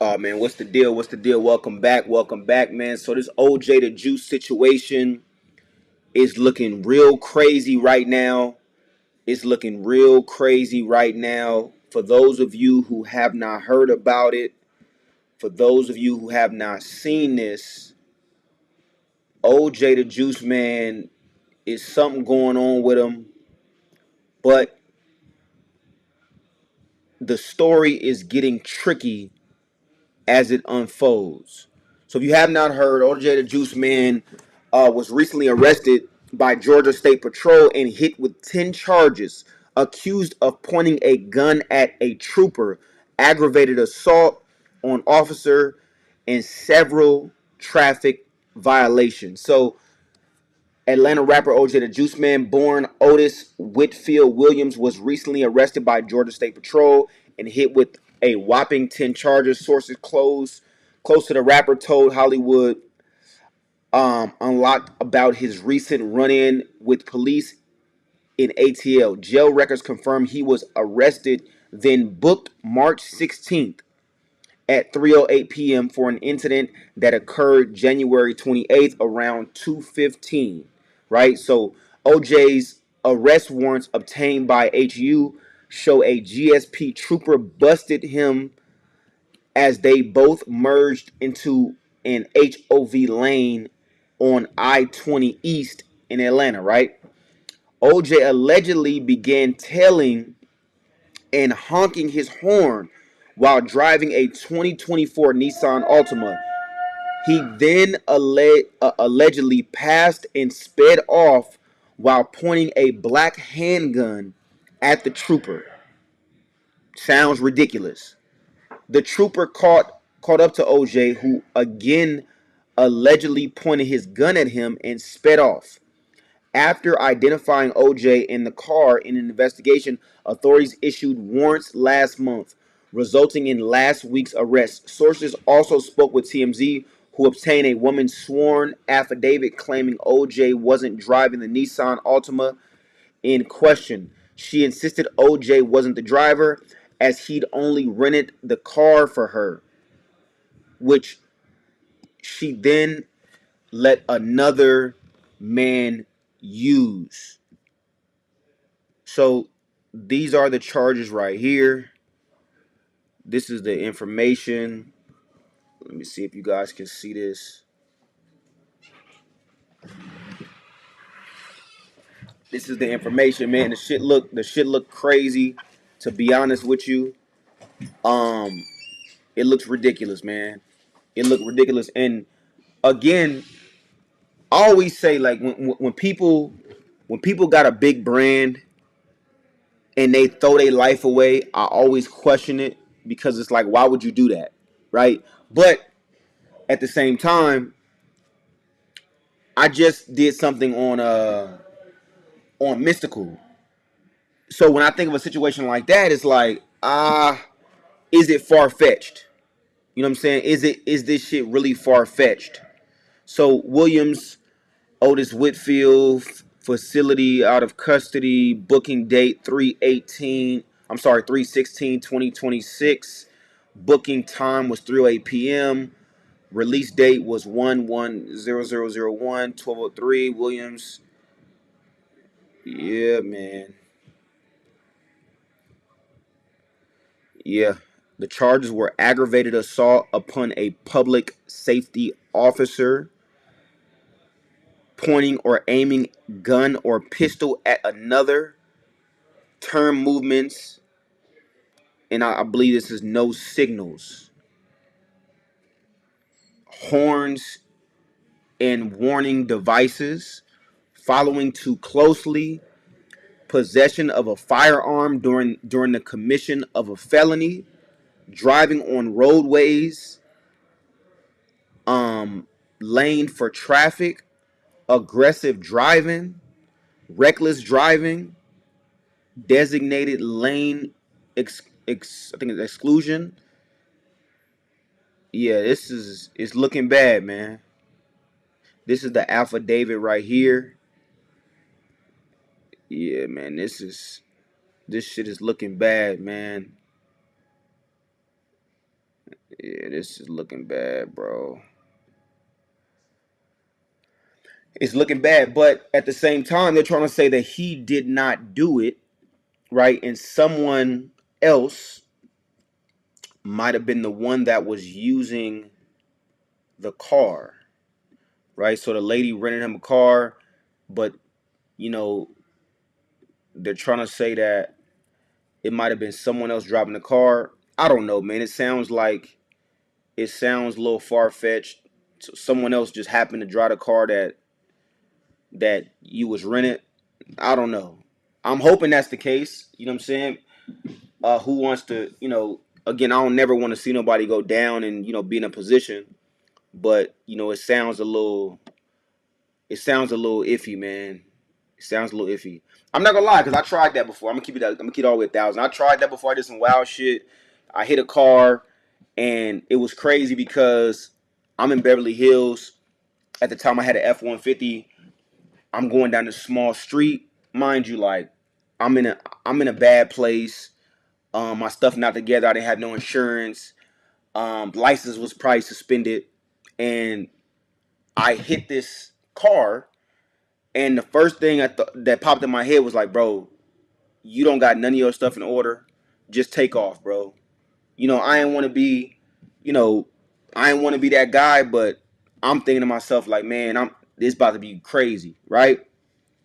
Man, what's the deal? What's the deal? Welcome back, man. So this OJ the Juice situation is looking real crazy right now. It's looking real crazy right now. For those of you who have not heard about it, for those of you who have not seen this, OJ the Juice Man is something going on with him, but the story is getting tricky as it unfolds. So if you have not heard, OJ the Juice Man was recently arrested by Georgia State Patrol and hit with 10 charges, accused of pointing a gun at a trooper, aggravated assault on officer, and several traffic violations. So Atlanta rapper OJ the Juice Man, born Otis Whitfield Williams, was recently arrested by Georgia State Patrol and hit with a whopping 10 charges. Sources close to the rapper told Hollywood Unlocked about his recent run-in with police in ATL. Jail records confirm he was arrested, then booked March 16th at 3:08 p.m. for an incident that occurred January 28th around 2:15. Right? So OJ's arrest warrants obtained by HU show a GSP trooper busted him as they both merged into an HOV lane on I-20 East in Atlanta, right? OJ allegedly began tailing and honking his horn while driving a 2024 Nissan Altima. He then allegedly passed and sped off while pointing a black handgun at the trooper. Sounds ridiculous. The trooper caught up to OJ, who again allegedly pointed his gun at him and sped off. After identifying OJ in the car in an investigation, authorities issued warrants last month, resulting in last week's arrest. Sources also spoke with TMZ, who obtained a woman's sworn affidavit claiming OJ wasn't driving the Nissan Altima in question. She insisted OJ wasn't the driver, as he'd only rented the car for her, which she then let another man use. So these are the charges right here. This is the information. Let me see if you guys can see this. This is the information, man. The shit look crazy. To be honest with you, um, it looks ridiculous, man. It looked ridiculous. And again, I always say, like, when people got a big brand and they throw their life away, I always question it, because it's like, why would you do that, right? But at the same time, I just did something on Mystical. So when I think of a situation like that, it's like, is it far fetched? You know what I'm saying? Is this shit really far fetched? So Williams, Otis Whitfield, facility out of custody, booking date 318. I'm sorry, 316 2026. Booking time was 3:08 p.m. Release date was 1/1/0001 12:03. Williams. Yeah, man. Yeah. The charges were aggravated assault upon a public safety officer, pointing or aiming gun or pistol at another, turn movements, and I believe this is no signals, horns, and warning devices, following too closely, possession of a firearm during the commission of a felony, driving on roadways, lane for traffic, aggressive driving, reckless driving, designated lane I think it's exclusion. Yeah, this is it's looking bad, man. This is the affidavit right here. Yeah, man, this shit is looking bad, man. Yeah, this is looking bad, bro. It's looking bad, but at the same time, they're trying to say that he did not do it, right? And someone else might have been the one that was using the car, right? So the lady rented him a car, but you know, they're trying to say that it might have been someone else driving the car. I don't know, man. It sounds a little far fetched. So someone else just happened to drive the car that you was rented. I don't know. I'm hoping that's the case. You know what I'm saying? Who wants to, again, I don't never want to see nobody go down and, be in a position, but it sounds a little iffy, man. It sounds a little iffy. I'm not gonna lie, because I tried that before. I'm gonna keep it all the way 1,000. I tried that before. I did some wild shit. I hit a car, and it was crazy because I'm in Beverly Hills. At the time, I had an F-150. I'm going down this small street, mind you. Like, I'm in a bad place. My stuff not together. I didn't have no insurance. License was probably suspended, and I hit this car. And the first thing that popped in my head was like, bro, you don't got none of your stuff in order. Just take off, bro. I ain't want to be, you know, I ain't want to be that guy, but I'm thinking to myself like, man, this about to be crazy, right?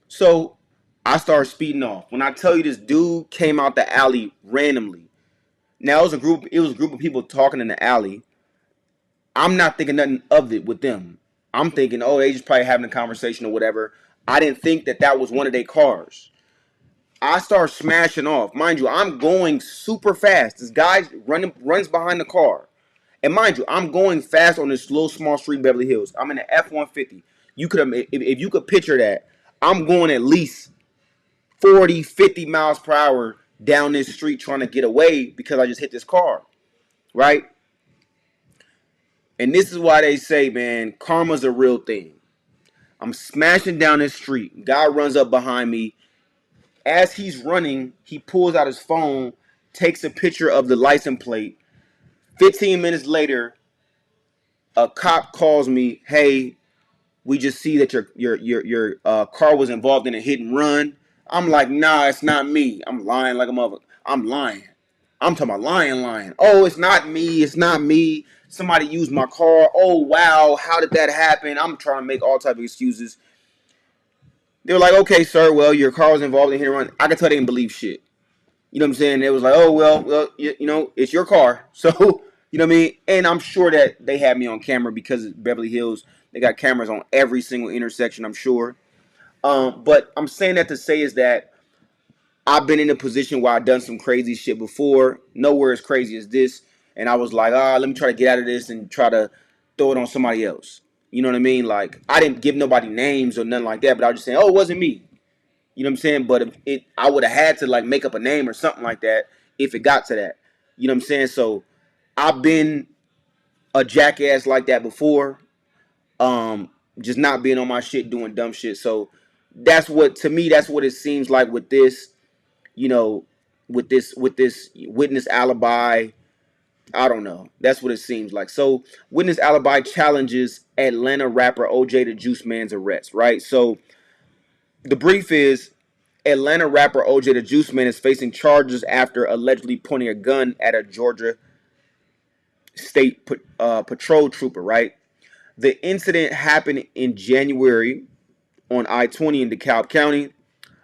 So I started speeding off. When I tell you this dude came out the alley randomly. Now it was a group of people talking in the alley. I'm not thinking nothing of it with them. I'm thinking, oh, they just probably having a conversation or whatever. I didn't think that was one of their cars. I start smashing off. Mind you, I'm going super fast. This guy runs behind the car. And mind you, I'm going fast on this little small street in Beverly Hills. I'm in an F-150. If you could picture that, I'm going at least 40, 50 miles per hour down this street trying to get away because I just hit this car, right? And this is why they say, man, karma's a real thing. I'm smashing down this street. Guy runs up behind me. As he's running, he pulls out his phone, takes a picture of the license plate. 15 minutes later, a cop calls me, hey, we just see that your car was involved in a hit and run. I'm like, nah, it's not me. I'm lying like a mother. I'm lying. I'm talking about lying. Oh, it's not me. It's not me. Somebody used my car. Oh, wow. How did that happen? I'm trying to make all type of excuses. They were like, okay, sir, well, your car was involved in a hit and run. I could tell they didn't believe shit. You know what I'm saying? It was like, oh, well, it's your car. So, you know what I mean? And I'm sure that they had me on camera because it's Beverly Hills. They got cameras on every single intersection, I'm sure. But I'm saying that to say is that I've been in a position where I've done some crazy shit before. Nowhere as crazy as this. And I was like, let me try to get out of this and try to throw it on somebody else. You know what I mean? Like, I didn't give nobody names or nothing like that, but I was just saying, oh, it wasn't me. You know what I'm saying? But I would have had to like make up a name or something like that if it got to that. You know what I'm saying? So I've been a jackass like that before. Just not being on my shit, doing dumb shit. So that's what it seems like with this, you know, with this witness alibi. I don't know. That's what it seems like. So witness alibi challenges Atlanta rapper OJ to JuiceMan's arrest, right? So the brief is Atlanta rapper OJ the JuiceMan is facing charges after allegedly pointing a gun at a Georgia state patrol trooper, right? The incident happened in January on I-20 in DeKalb County.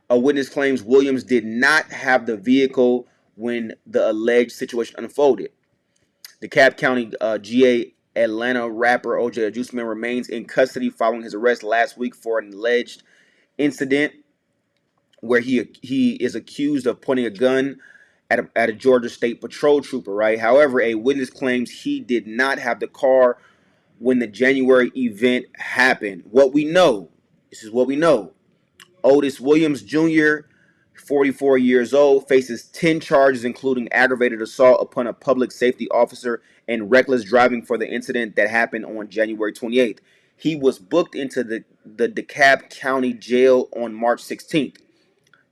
A witness claims Williams did not have the vehicle when the alleged situation unfolded. DeKalb County GA Atlanta rapper OJ JuiceMan remains in custody following his arrest last week for an alleged incident where he is accused of pointing a gun at a Georgia State Patrol trooper, right? However, a witness claims he did not have the car when the January event happened. This is what we know. Otis Williams Jr., 44 years old, faces 10 charges, including aggravated assault upon a public safety officer and reckless driving for the incident that happened on January 28th. He was booked into the DeKalb County Jail on March 16th.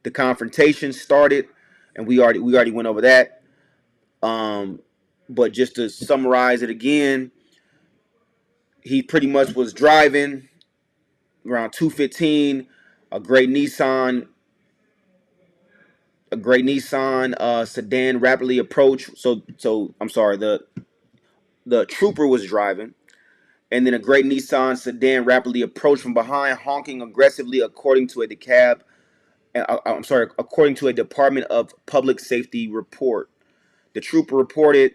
The confrontation started, and we already went over that. But just to summarize it again, he pretty much was driving around 2:15, a gray Nissan, sedan rapidly approached. So I'm sorry, the trooper was driving, and then a gray Nissan sedan rapidly approached from behind, honking aggressively, according to a according to a Department of Public Safety report. The trooper reported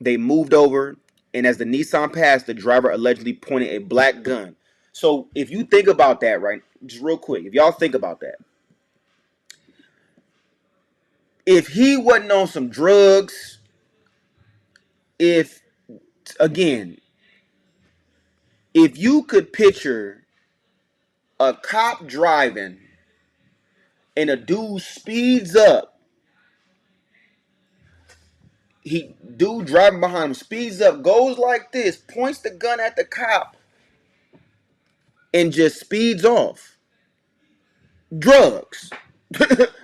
they moved over, and as the Nissan passed, the driver allegedly pointed a black gun. So if you think about that, right, just real quick, if y'all think about that, if he wasn't on some drugs, if, again, if you could picture a cop driving and a dude speeds up, dude driving behind him speeds up, goes like this, points the gun at the cop, and just speeds off. Drugs.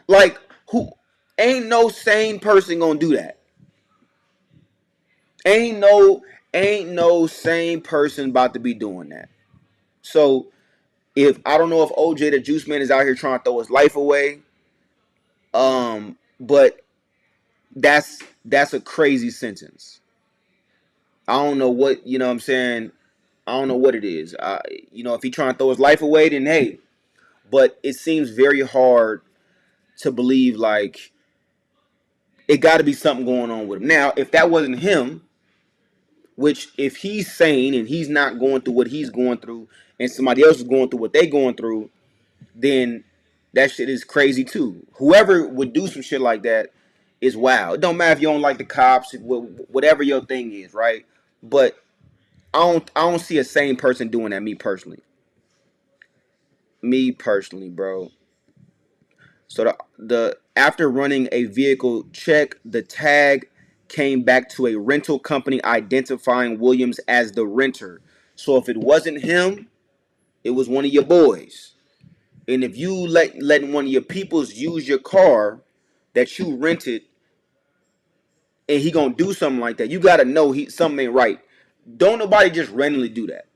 Like, who? Ain't no sane person gonna do that. Ain't no sane person about to be doing that. So if I don't know if OJ the JuiceMan is out here trying to throw his life away, but that's a crazy sentence. I don't know what, you know what I'm saying. I don't know what it is. If he trying to throw his life away, then hey. But it seems very hard to believe, like, it got to be something going on with him. Now, if that wasn't him, which if he's sane and he's not going through what he's going through, and somebody else is going through what they going through, then that shit is crazy too. Whoever would do some shit like that is wild. It don't matter if you don't like the cops, whatever your thing is, right? But I don't see a sane person doing that. Me personally, bro. So the after running a vehicle check, the tag came back to a rental company identifying Williams as the renter. So if it wasn't him, it was one of your boys. And if you letting one of your peoples use your car that you rented, and he gonna do something like that, you gotta know something ain't right. Don't nobody just randomly do that.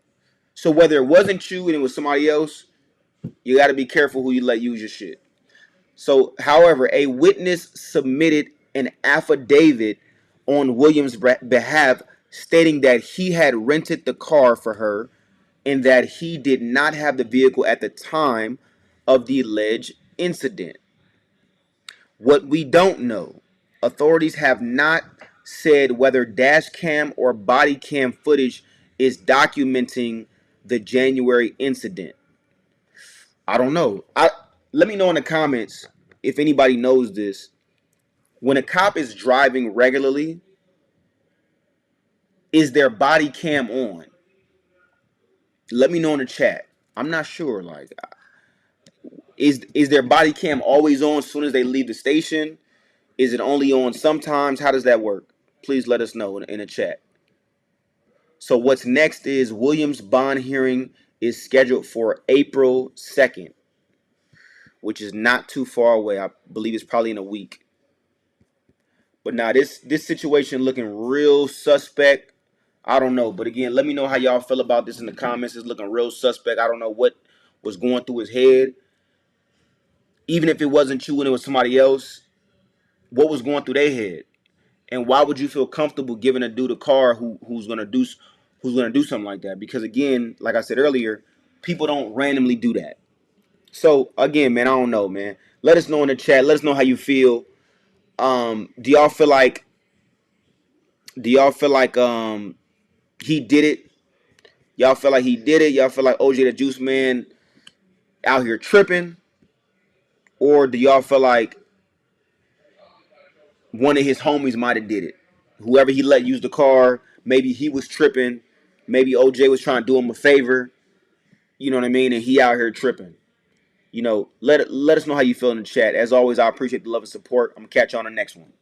So whether it wasn't you and it was somebody else, you gotta be careful who you let use your shit. So, however, a witness submitted an affidavit on Williams' behalf stating that he had rented the car for her and that he did not have the vehicle at the time of the alleged incident. What we don't know, authorities have not said whether dash cam or body cam footage is documenting the January incident. I don't know. Let me know in the comments if anybody knows this. When a cop is driving regularly, is their body cam on? Let me know in the chat. I'm not sure. Like, is their body cam always on as soon as they leave the station? Is it only on sometimes? How does that work? Please let us know in the chat. So what's next is Williams' bond hearing is scheduled for April 2nd, which is not too far away. I believe it's probably in a week. But now this situation looking real suspect. I don't know. But again, let me know how y'all feel about this in the comments. It's looking real suspect. I don't know what was going through his head. Even if it wasn't you and it was somebody else, what was going through their head? And why would you feel comfortable giving a dude a car who's gonna do something like that? Because again, like I said earlier, people don't randomly do that. So again, man, I don't know, man. Let us know in the chat. Let us know how you feel. Do y'all feel like he did it? Y'all feel like he did it? Y'all feel like OJ the JuiceMan out here tripping? Or do y'all feel like one of his homies might have did it? Whoever he let use the car, maybe he was tripping. Maybe OJ was trying to do him a favor. You know what I mean? And he out here tripping. Let us know how you feel in the chat. As always, I appreciate the love and support. I'm going to catch you on the next one.